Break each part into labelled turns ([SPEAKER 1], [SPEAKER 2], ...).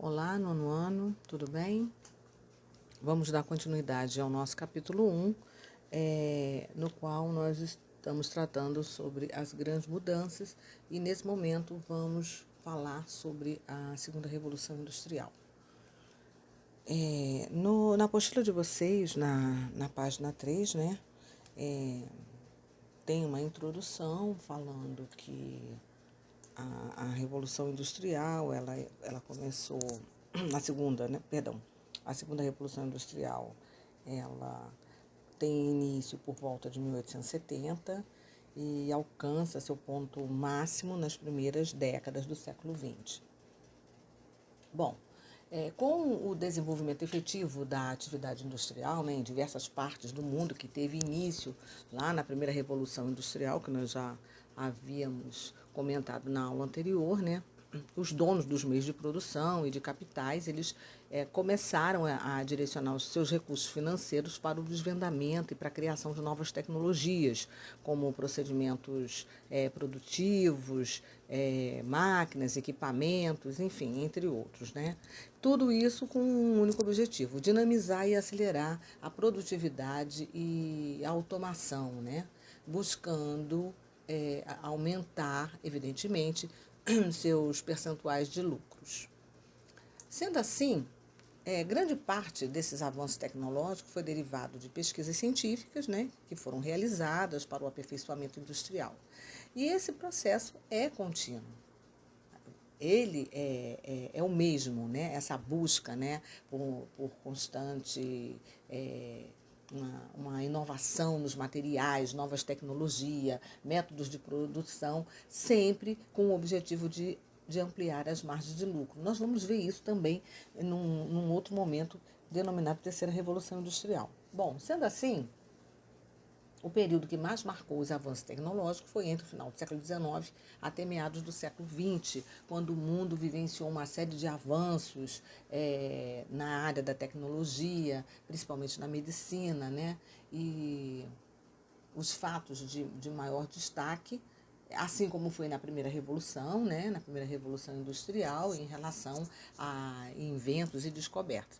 [SPEAKER 1] Olá, nono ano, tudo bem? Vamos dar continuidade ao nosso capítulo 1, no qual nós estamos tratando sobre as grandes mudanças e, nesse momento, vamos falar sobre a segunda Revolução Industrial. Na apostila de vocês, na página 3, né, tem uma introdução falando que a Revolução Industrial, ela começou, a segunda Revolução Industrial, ela tem início por volta de 1870 e alcança seu ponto máximo nas primeiras décadas do século XX. Bom, com o desenvolvimento efetivo da atividade industrial, né, em diversas partes do mundo, que teve início lá na primeira Revolução Industrial, que nós já havíamos comentado na aula anterior, né, os donos dos meios de produção e de capitais, eles começaram a direcionar os seus recursos financeiros para o desvendamento e para a criação de novas tecnologias, como procedimentos produtivos, máquinas, equipamentos, enfim, entre outros, né? Tudo isso com um único objetivo: dinamizar e acelerar a produtividade e a automação, né? Buscando aumentar, evidentemente, seus percentuais de lucros. Sendo assim, grande parte desses avanços tecnológicos foi derivado de pesquisas científicas, né, que foram realizadas para o aperfeiçoamento industrial. E esse processo é contínuo. Ele é o mesmo, né, essa busca, né, por constante uma inovação nos materiais, novas tecnologias, métodos de produção, sempre com o objetivo de ampliar as margens de lucro. Nós vamos ver isso também num outro momento, denominado Terceira Revolução Industrial. Bom, sendo assim, o período que mais marcou os avanços tecnológicos foi entre o final do século XIX até meados do século XX, quando o mundo vivenciou uma série de avanços na área da tecnologia, principalmente na medicina, né? E os fatos de maior destaque, assim como foi na primeira revolução, né? Na primeira revolução industrial, em relação a inventos e descobertas.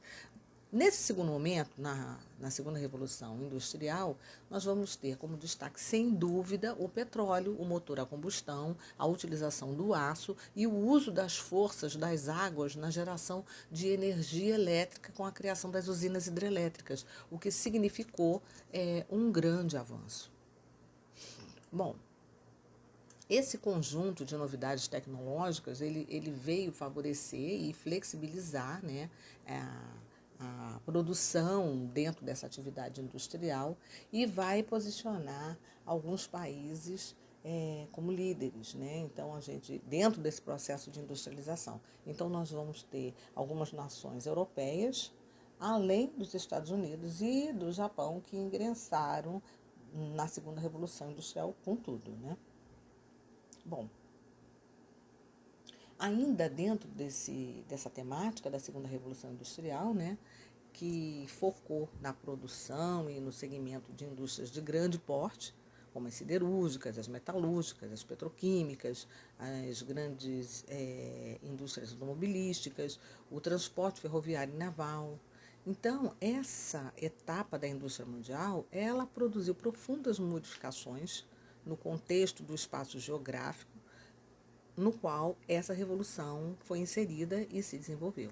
[SPEAKER 1] Nesse segundo momento, na segunda revolução industrial, nós vamos ter como destaque, sem dúvida, o petróleo, o motor a combustão, a utilização do aço e o uso das forças das águas na geração de energia elétrica com a criação das usinas hidrelétricas, o que significou um grande avanço. Bom, esse conjunto de novidades tecnológicas, ele veio favorecer e flexibilizar, né, a produção dentro dessa atividade industrial e vai posicionar alguns países como líderes, né? Então, dentro desse processo de industrialização. Então, nós vamos ter algumas nações europeias, além dos Estados Unidos e do Japão, que ingressaram na segunda Revolução Industrial com tudo, né? Bom, ainda dentro dessa temática da segunda Revolução Industrial, né, que focou na produção e no segmento de indústrias de grande porte, como as siderúrgicas, as metalúrgicas, as petroquímicas, as grandes indústrias automobilísticas, o transporte ferroviário e naval. Então, essa etapa da indústria mundial, ela produziu profundas modificações no contexto do espaço geográfico no qual essa revolução foi inserida e se desenvolveu.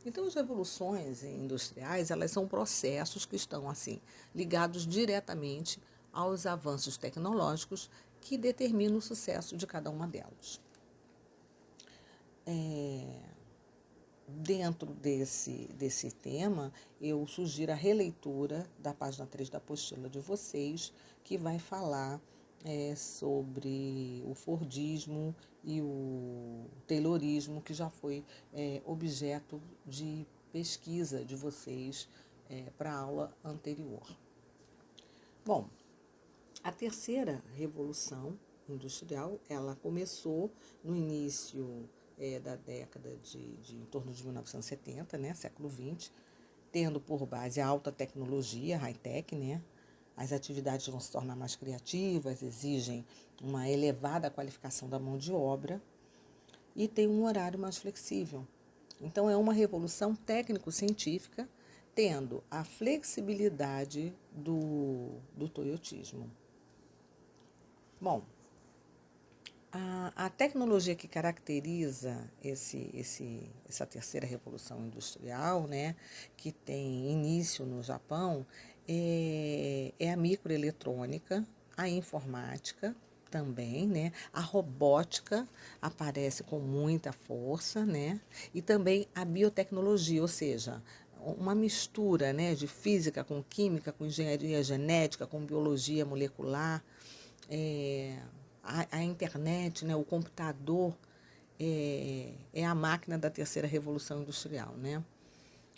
[SPEAKER 1] Então, as revoluções industriais, elas são processos que estão, assim, ligados diretamente aos avanços tecnológicos que determinam o sucesso de cada uma delas. Dentro desse tema, eu sugiro a releitura da página 3 da apostila de vocês, que vai falar sobre o Fordismo e o Taylorismo, que já foi objeto de pesquisa de vocês para a aula anterior. Bom, a terceira revolução industrial, ela começou no início da década de em torno de 1970, né, século XX, tendo por base a alta tecnologia, high-tech, né? As atividades vão se tornar mais criativas, exigem uma elevada qualificação da mão de obra e tem um horário mais flexível. Então, é uma revolução técnico-científica, tendo a flexibilidade do toyotismo. Bom, a tecnologia que caracteriza essa terceira revolução industrial, né, que tem início no Japão, é a microeletrônica, a informática também, né, a robótica aparece com muita força, né, e também a biotecnologia, ou seja, uma mistura, né, de física com química, com engenharia genética, com biologia molecular, é, a internet, né, o computador é a máquina da terceira revolução industrial, né?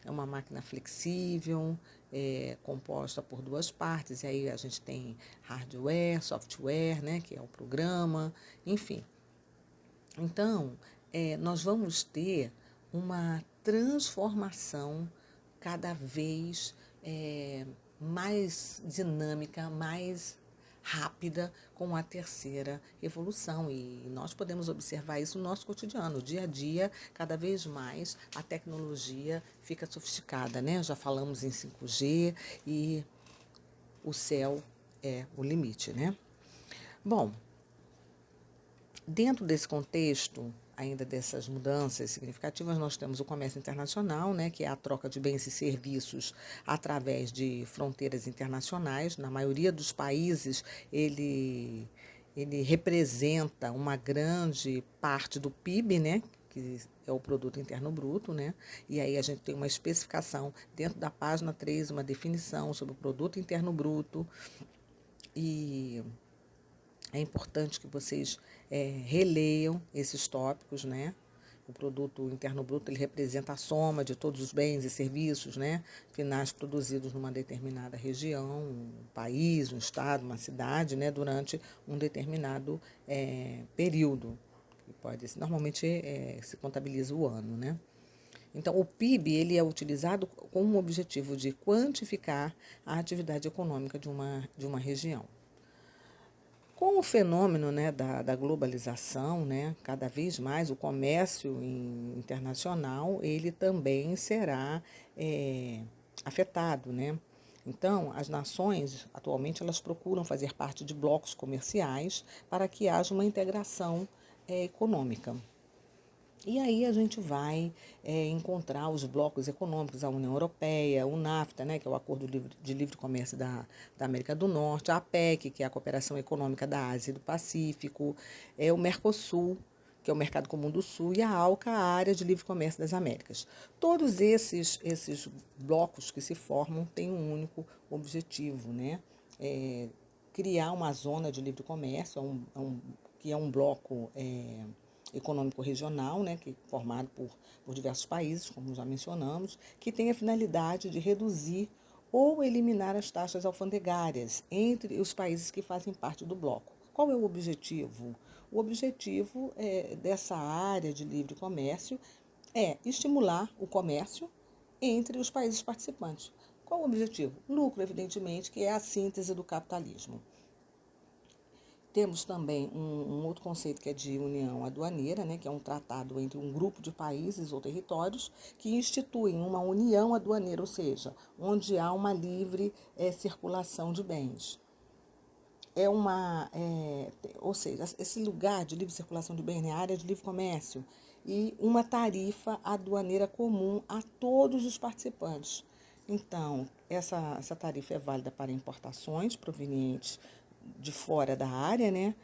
[SPEAKER 1] É uma máquina flexível, composta por duas partes, e aí a gente tem hardware, software, né, que é o programa, enfim. Então, nós vamos ter uma transformação cada vez mais dinâmica, mais rápida com a terceira revolução. E nós podemos observar isso no nosso cotidiano. Dia a dia, cada vez mais, a tecnologia fica sofisticada, né? Já falamos em 5G e o céu é o limite, né? Bom, dentro desse contexto, ainda dessas mudanças significativas, nós temos o comércio internacional, né, que é a troca de bens e serviços através de fronteiras internacionais. Na maioria dos países, ele representa uma grande parte do PIB, né, que é o Produto Interno Bruto, né? E aí a gente tem uma especificação dentro da página 3, uma definição sobre o Produto Interno Bruto. E é importante que vocês releiam esses tópicos, né? O produto interno bruto, ele representa a soma de todos os bens e serviços, né, finais produzidos numa determinada região, um país, um estado, uma cidade, né, durante um determinado período. Que normalmente se contabiliza o ano, né? Então, o PIB ele é utilizado com o objetivo de quantificar a atividade econômica de uma região. Com o fenômeno, né, da globalização, né, cada vez mais o comércio internacional ele também será afetado, né? Então, as nações, atualmente, elas procuram fazer parte de blocos comerciais para que haja uma integração econômica. E aí a gente vai encontrar os blocos econômicos, a União Europeia, o NAFTA, né, que é o Acordo de Livre Comércio da América do Norte, a APEC, que é a Cooperação Econômica da Ásia e do Pacífico, o Mercosul, que é o Mercado Comum do Sul, e a ALCA, a Área de Livre Comércio das Américas. Todos esses blocos que se formam têm um único objetivo, né? Criar uma zona de livre comércio, que é um bloco econômico regional, né, que é formado por diversos países, como já mencionamos, que tem a finalidade de reduzir ou eliminar as taxas alfandegárias entre os países que fazem parte do bloco. Qual é o objetivo? O objetivo dessa área de livre comércio é estimular o comércio entre os países participantes. Qual o objetivo? Lucro, evidentemente, que é a síntese do capitalismo. Temos também um outro conceito que é de união aduaneira, né, que é um tratado entre um grupo de países ou territórios que instituem uma união aduaneira, ou seja, onde há uma livre circulação de bens. Ou seja, esse lugar de livre circulação de bens é a área de livre comércio e uma tarifa aduaneira comum a todos os participantes. Então, essa tarifa é válida para importações provenientes de fora da área, né?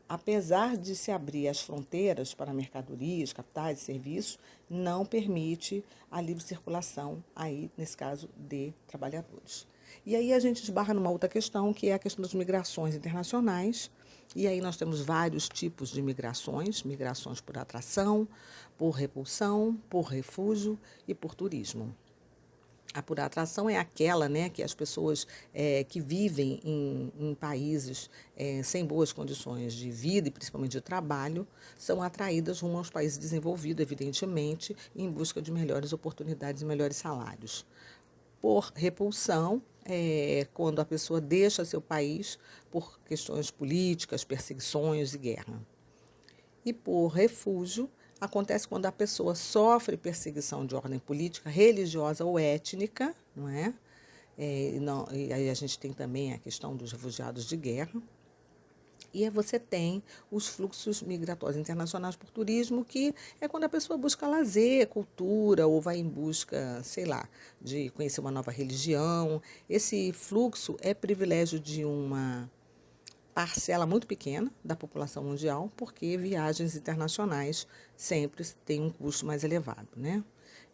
[SPEAKER 1] Apesar de se abrir as fronteiras para mercadorias, capitais e serviços, não permite a livre circulação, aí, nesse caso, de trabalhadores. E aí a gente esbarra numa outra questão, que é a questão das migrações internacionais. E aí nós temos vários tipos de migrações por atração, por repulsão, por refúgio e por turismo. A por atração é aquela, né, que as pessoas que vivem em países sem boas condições de vida e principalmente de trabalho são atraídas rumo aos países desenvolvidos, evidentemente, em busca de melhores oportunidades e melhores salários. Por repulsão, quando a pessoa deixa seu país por questões políticas, perseguições e guerra. E por refúgio, acontece quando a pessoa sofre perseguição de ordem política, religiosa ou étnica, não é? E aí a gente tem também a questão dos refugiados de guerra. E aí você tem os fluxos migratórios internacionais por turismo, que é quando a pessoa busca lazer, cultura, ou vai em busca, sei lá, de conhecer uma nova religião. Esse fluxo é privilégio de uma parcela muito pequena da população mundial, porque viagens internacionais sempre têm um custo mais elevado, né?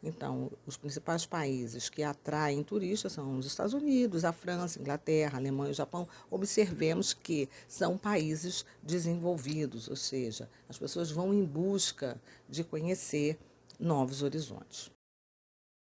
[SPEAKER 1] Então, os principais países que atraem turistas são os Estados Unidos, a França, a Inglaterra, a Alemanha e o Japão. Observemos que são países desenvolvidos, ou seja, as pessoas vão em busca de conhecer novos horizontes.